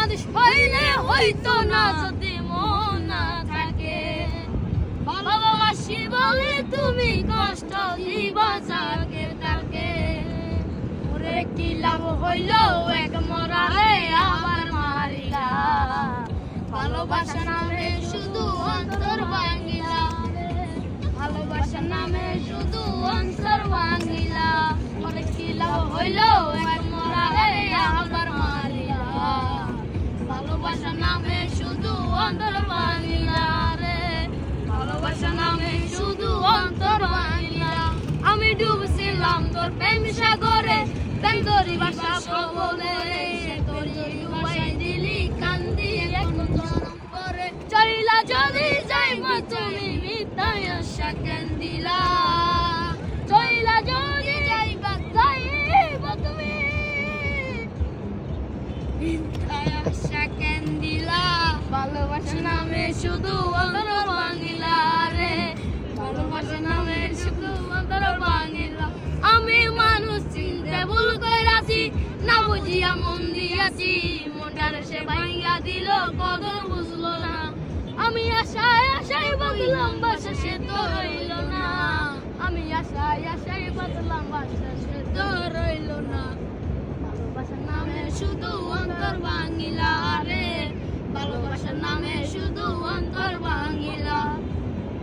বাংলাদেশ হইলে হইতো না যদি মন না থাকে। ভালোবাসি বলে তুমি কষ্ট দিবা যাকে তাকে। ওরে কি লাভ হইল এক মরারে আবার মারিলা। ভালোবাসা নামে শুধু অন্তর ভাঙিলা। ভালোবাসা নামে শুধু অন্তর ভাঙিলা। ওরে কি লাভ হইল এক মরারে আবার মারিলা। ভালোবাসা নামে শুধু অন্তর ভাঙিলা রে। ভালোবাসা নামে শুধু অন্তর ভাঙিলা। আমি ডুবছিলাম তোর প্রেম সাগরে, প্রেম তোর ভাষা বলে তোর ডুবাই দিলি কান্দি এখন জনম করে। চলিলা যদি যাইবা তুমি মিথ্যায় আশা কেন দিলা। চলিলা যদি যাইবা তুমি মিথ্যায় আশা কেন দিলা। ভালোবাসা নামে শুধু অন্তর ভাঙিলা রে। ভালোবাসা নামে শুধু অন্তর ভাঙিলা। আমি মানুষ চিনতে ভুল কইরাছি, না বুঝিয়া মন দিয়াছি। মনটার সে ভাঙিয়া দিল কদর বুঝলো না। আমি আশায় আশায় বাঁধলাম বাসা সে তো রইল না। আমি আশায় আশায় বাঁধলাম বাসা সে তো রইল না। ভালোবাসার নামে শুধু অন্তর ভাঙিলা রে। ভালোবাসার নামে শুধু অন্তর ভাঙিলা।